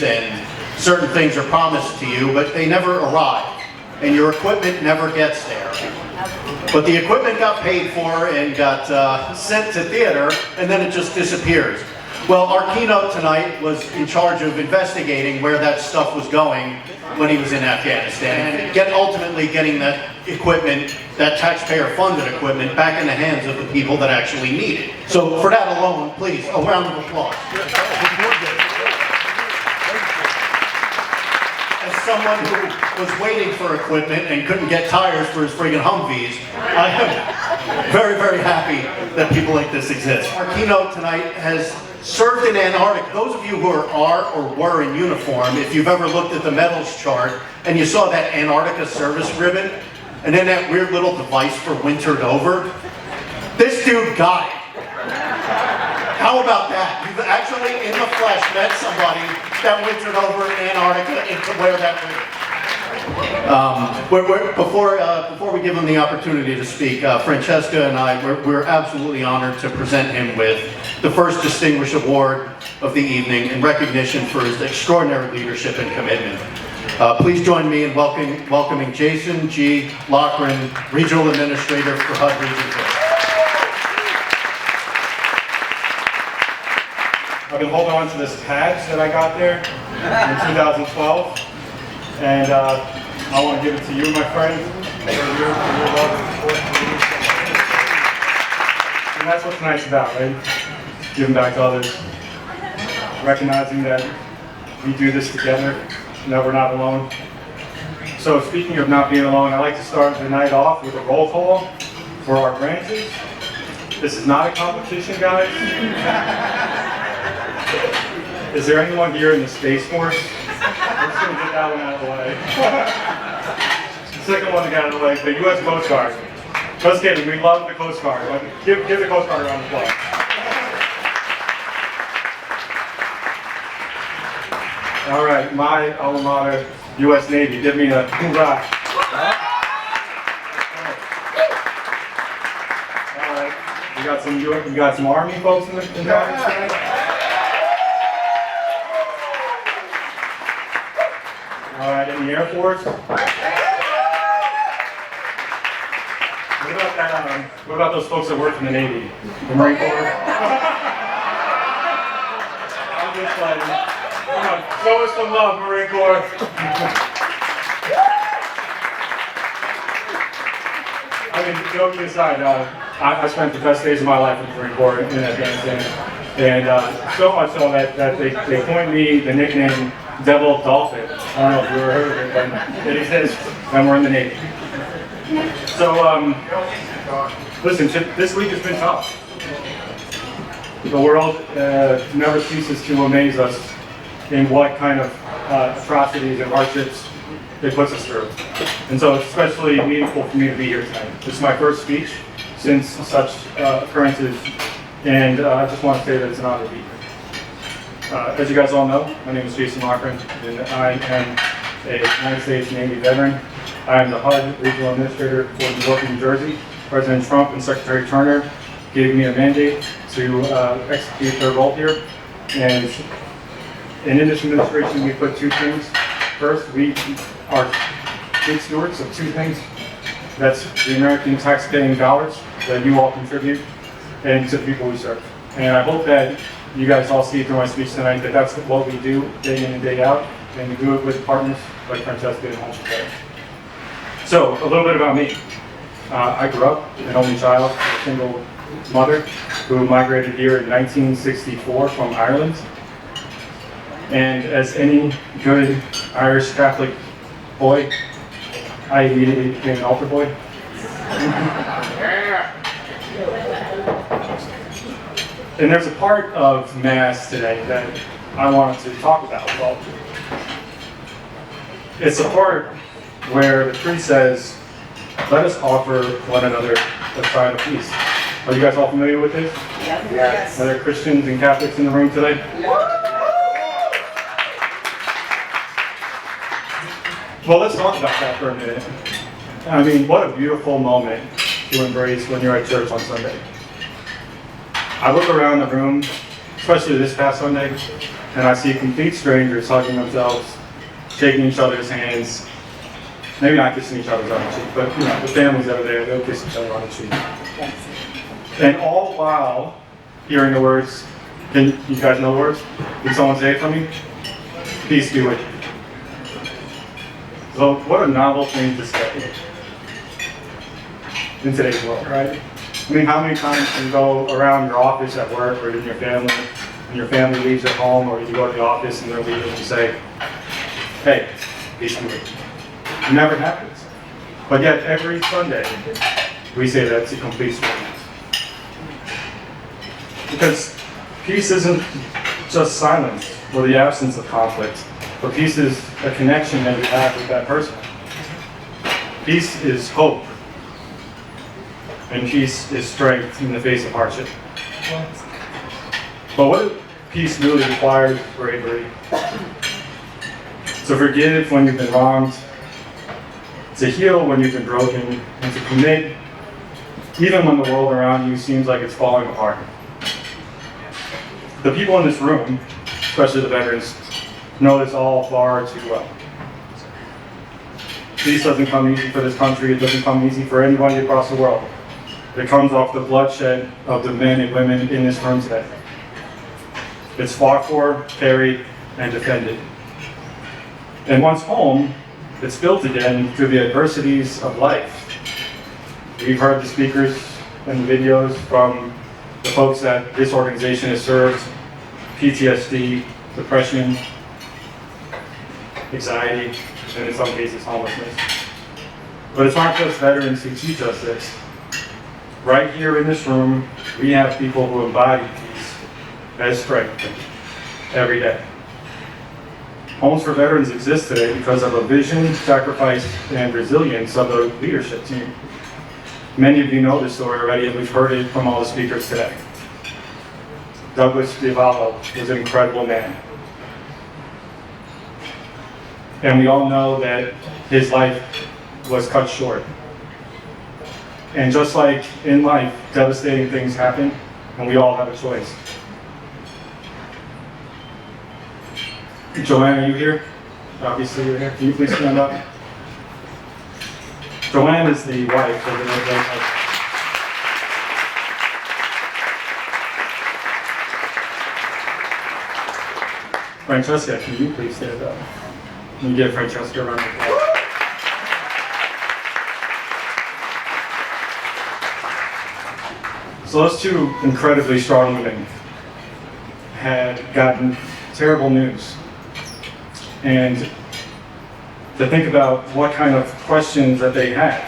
and certain things are promised to you, but they never arrive, and your equipment never gets there. But the equipment got paid for and got sent to theater, and then it just disappears. Well, our keynote tonight was in charge of investigating where that stuff was going when he was in Afghanistan, and ultimately getting that equipment, that taxpayer-funded equipment, back in the hands of the people that actually need it. So for that alone, please, a round of applause. As someone who was waiting for equipment and couldn't get tires for his friggin' Humvees, I am very, very happy that people like this exist. Our keynote tonight has served in Antarctica. Those of you who are or were in uniform, if you've ever looked at the medals chart and you saw that Antarctica service ribbon, and then that weird little device for wintered over, this dude got it. How about that? You've actually, in the flesh, met somebody that wintered over in Antarctica and could wear that ribbon. Before we give him the opportunity to speak, Francesca and I, we're absolutely honored to present him with the first Distinguished Award of the evening in recognition for his extraordinary leadership and commitment. Please join me in welcoming Jason G. Loughran, Regional Administrator for HUD Region 2. I've been holding on to this badge that I got there in 2012, and I want to give it to you, my friend, for your love and support. And that's what tonight's about, right? Giving back to others, recognizing that we do this together, and that we're not alone. So speaking of not being alone, I'd like to start the night off with a roll call for our branches. This is not a competition, guys. Is there anyone here in the Space Force? I'm just going to get that one out of the way. The second one to get out of the way, the U.S. Coast Guard. Just kidding, we love the Coast Guard. Give the Coast Guard a round of applause. All right, my alma mater, U.S. Navy. Give me a hoorah. All right, we got some Army folks in the audience tonight. All right, in the Air Force. What about those folks that work in the Navy? The Marine Corps? I'm just playing. Come on, show us some love, Marine Corps. I mean, joking aside, I spent the best days of my life in the Marine Corps in Afghanistan. And so much so that they coined me the nickname Devil Dolphin. I don't know if you ever heard of it, but it exists, and we're in the Navy. So, listen, this week has been tough. The world never ceases to amaze us in what kind of atrocities and hardships it puts us through. And so it's especially meaningful for me to be here tonight. This is my first speech since such occurrences, and I just want to say that it's an honor to be here. As you guys all know, my name is Jason Loughran, and I am a United States Navy veteran. I am the HUD Regional Administrator for New York and New Jersey. President Trump and Secretary Turner gave me a mandate to execute their role here. And in this administration, we put two things. First, we are good stewards of two things. That's the American tax-paying dollars that you all contribute and to the people we serve. And I hope that you guys all see through my speech tonight that that's what we do day in and day out, and we do it with partners like Francesca and Holmes. So, a little bit about me. I grew up an only child, a single mother, who migrated here in 1964 from Ireland. And as any good Irish Catholic boy, I immediately became an altar boy. And there's a part of Mass today that I wanted to talk about. Well, it's a part where the priest says, "Let us offer one another a sign of peace." Are you guys all familiar with this? Yes. Are there Christians and Catholics in the room today? Well, let's talk about that for a minute. I mean, what a beautiful moment to embrace when you're at church on Sunday. I look around the room, especially this past Sunday, and I see complete strangers hugging themselves, shaking each other's hands, maybe not kissing each other's on the cheek, but you know, the families that are there, they'll kiss each other on the cheek. And all while hearing the words, can you guys know the words? Can someone say it for me? Peace be with you. So what a novel thing to say in today's world, right? I mean, how many times can you go around your office at work or in your family, and your family leaves at home, or you go to the office and they're leaving and say, hey, peace be with you. It never happens. But yet every Sunday, we say that to complete strangers. Because peace isn't just silence or the absence of conflict, but peace is a connection that you have with that person. Peace is hope, and peace is strength in the face of hardship. But what if peace really requires bravery? To forgive when you've been wronged, to heal when you've been broken, and to commit even when the world around you seems like it's falling apart. The people in this room, especially the veterans, know this all far too well. Peace doesn't come easy for this country. It doesn't come easy for anybody across the world. It comes off the bloodshed of the men and women in this room today. It's fought for, carried, and defended. And once home, it's built again through the adversities of life. We've heard the speakers and the videos from the folks that this organization has served: PTSD, depression, anxiety, and in some cases homelessness. But it's not just veterans who teach us this. Right here in this room, we have people who embody peace as strength every day. Homes for Veterans exist today because of a vision, sacrifice, and resilience of the leadership team. Many of you know this story already, and we've heard it from all the speakers today. Douglas was an incredible man. And we all know that his life was cut short. And just like in life, devastating things happen, and we all have a choice. Joanne, are you here? Obviously you're here. Can you please stand up? Joanne is the wife of the husband. Francesca, can you please stand up? Can you give Francesca a round of applause? So those two incredibly strong women had gotten terrible news. And to think about what kind of questions that they had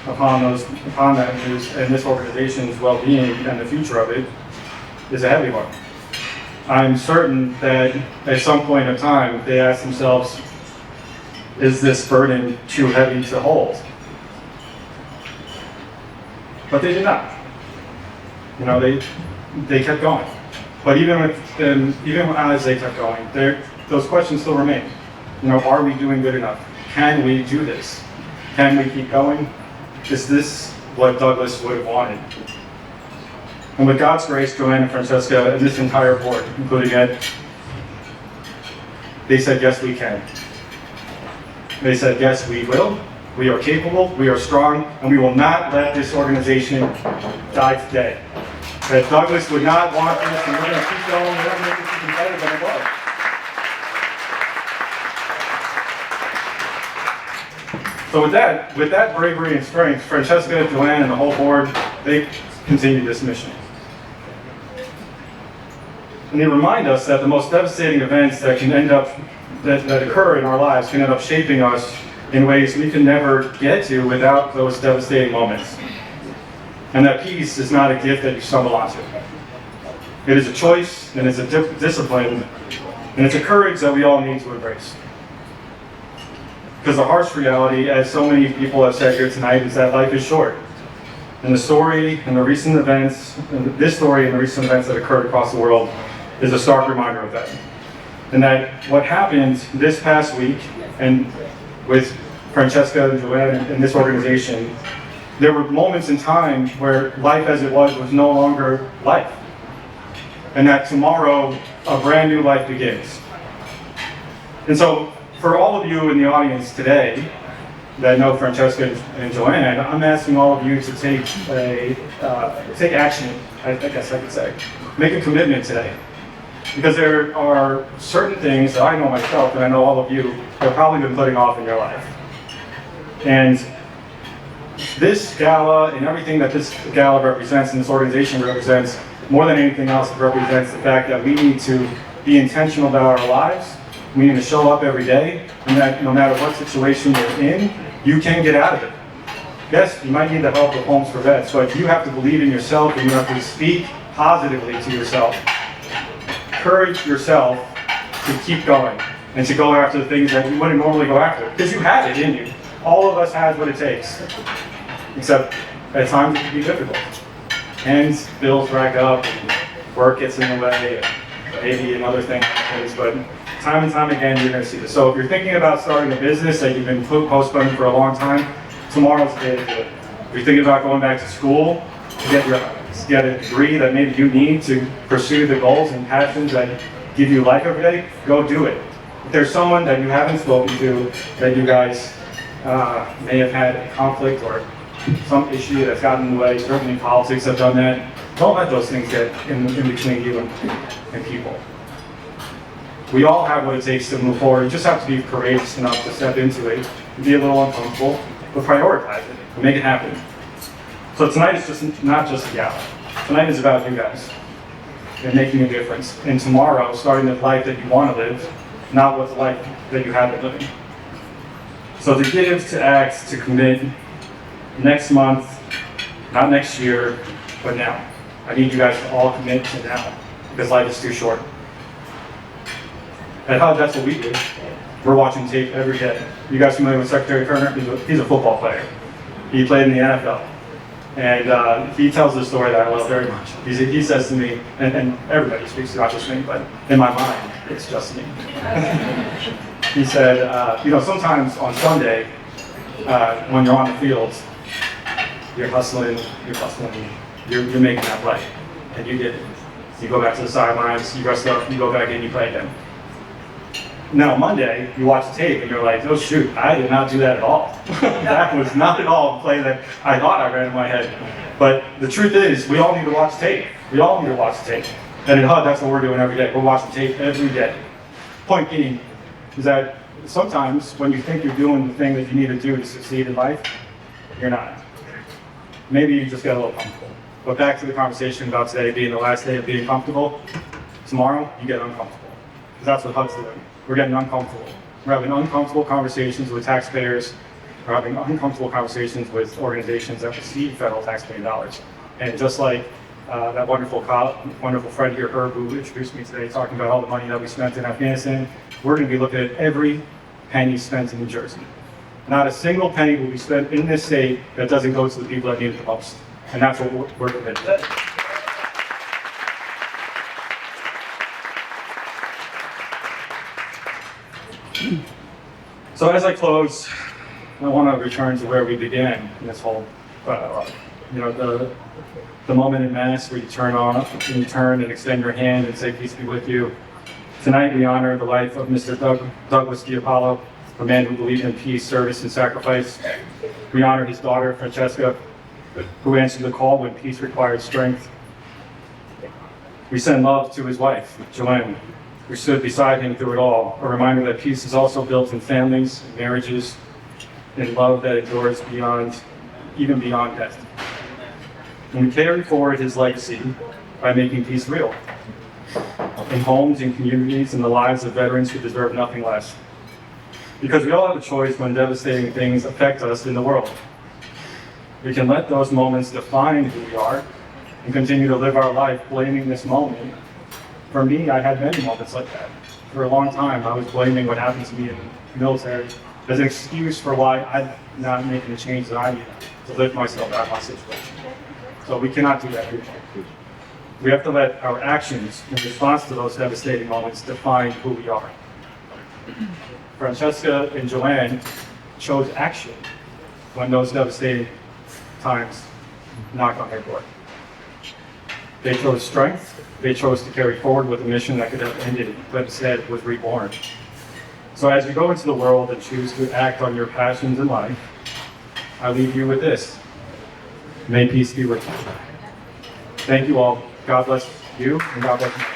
upon that news and this organization's well-being and the future of it is a heavy one. I'm certain that at some point in time they asked themselves, is this burden too heavy to hold? But they did not. You know, they kept going. But even as they kept going, those questions still remain. You know, are we doing good enough? Can we do this? Can we keep going? Is this what Douglas would have wanted? And with God's grace, Joanne and Francesca and this entire board, including Ed, they said, yes, we can. They said, yes, we will. We are capable, we are strong, and we will not let this organization die today. That Douglas would not want this, and we're going to keep going, we're going to make this even better than it was. So with that bravery and strength, Francesca, Joanne, and the whole board, they continued this mission. And they remind us that the most devastating events that occur in our lives can end up shaping us in ways we can never get to without those devastating moments. And that peace is not a gift that you stumble onto. It is a choice, and it's a discipline, and it's a courage that we all need to embrace. Because the harsh reality, as so many people have said here tonight, is that life is short. And this story and the recent events that occurred across the world is a stark reminder of that. And that what happened this past week, and with Francesca and Joanne and this organization, there were moments in time where life as it was no longer life. And that tomorrow a brand new life begins. And so, for all of you in the audience today that know Francesca and Joanne, I'm asking all of you to take action, I guess I could say. Make a commitment today. Because there are certain things that I know myself, and I know all of you, have probably been putting off in your life. And this gala and everything that this gala represents and this organization represents, more than anything else, it represents the fact that we need to be intentional about our lives. We need to show up every day, and that no matter what situation you're in, you can get out of it. Yes, you might need the help of Homes for Vets, but you have to believe in yourself and you have to speak positively to yourself. Encourage yourself to keep going and to go after the things that you wouldn't normally go after, because you have it in you. All of us has what it takes, except at times it can be difficult. And bills rack up, and work gets in the way, and maybe another thing happens, but time and time again, you're going to see this. So if you're thinking about starting a business that you've been postponing for a long time, tomorrow's the day to do it. If you're thinking about going back to school to get a degree that maybe you need to pursue the goals and passions that give you life every day, go do it. If there's someone that you haven't spoken to, that you guys may have had a conflict or some issue that's gotten in the way, certainly politics have done that, don't let those things get in between you and people. We all have what it takes to move forward. You just have to be courageous enough to step into it, be a little uncomfortable, but prioritize it and make it happen. So tonight is just not just a gala. Tonight is about you guys and making a difference. And tomorrow, starting the life that you want to live, not what the life that you have been living. So to give, to act, to commit, next month, not next year, but now. I need you guys to all commit to now, because life is too short. At HUD, that's what we do. We're watching tape every day. You guys familiar with Secretary Kerner? He's a football player. He played in the NFL. And he tells this story that I love very much. He says to me, and everybody speaks, not just me, but in my mind, it's just me. He said, sometimes on Sunday, when you're on the field, you're hustling, you're making that play. And you did it. You go back to the sidelines, you rest up, you go back in, you play again. Now Monday, you watch the tape and you're like, oh shoot, I did not do that at all. That was not at all the play that I thought I ran in my head. But the truth is, we all need to watch tape. We all need to watch the tape. And in HUD, that's what we're doing every day. We're watching tape every day. Point being is that sometimes when you think you're doing the thing that you need to do to succeed in life, you're not. Maybe you just get a little comfortable. But back to the conversation about today being the last day of being comfortable, tomorrow you get uncomfortable. Because that's what HUD's doing. We're getting uncomfortable. We're having uncomfortable conversations with taxpayers. We're having uncomfortable conversations with organizations that receive federal taxpayer dollars. And just like that wonderful friend here, Herb, who introduced me today, talking about all the money that we spent in Afghanistan, we're going to be looking at every penny spent in New Jersey. Not a single penny will be spent in this state that doesn't go to the people that need it the most. And that's what we're committed to. So as I close, I want to return to where we began in this whole, the moment in Mass where you turn and extend your hand and say, peace be with you. Tonight we honor the life of Mr. Douglas Giapalo, a man who believed in peace, service, and sacrifice. We honor his daughter, Francesca, who answered the call when peace required strength. We send love to his wife, Joanne, who stood beside him through it all, a reminder that peace is also built in families, marriages, in love that endures even beyond death. And we carry forward his legacy by making peace real, in homes, in communities, in the lives of veterans who deserve nothing less. Because we all have a choice when devastating things affect us in the world. We can let those moments define who we are and continue to live our life blaming this moment. For me, I had many moments like that. For a long time, I was blaming what happened to me in the military as an excuse for why I'm not making the change that I need to lift myself out of my situation. So we cannot do that anymore. We have to let our actions in response to those devastating moments define who we are. Francesca and Joanne chose action when those devastating times knocked on their door. They chose strength. They chose to carry forward with a mission that could have ended, but instead was reborn. So as you go into the world and choose to act on your passions in life, I leave you with this. May peace be with you. Thank you all. God bless you, and God bless you.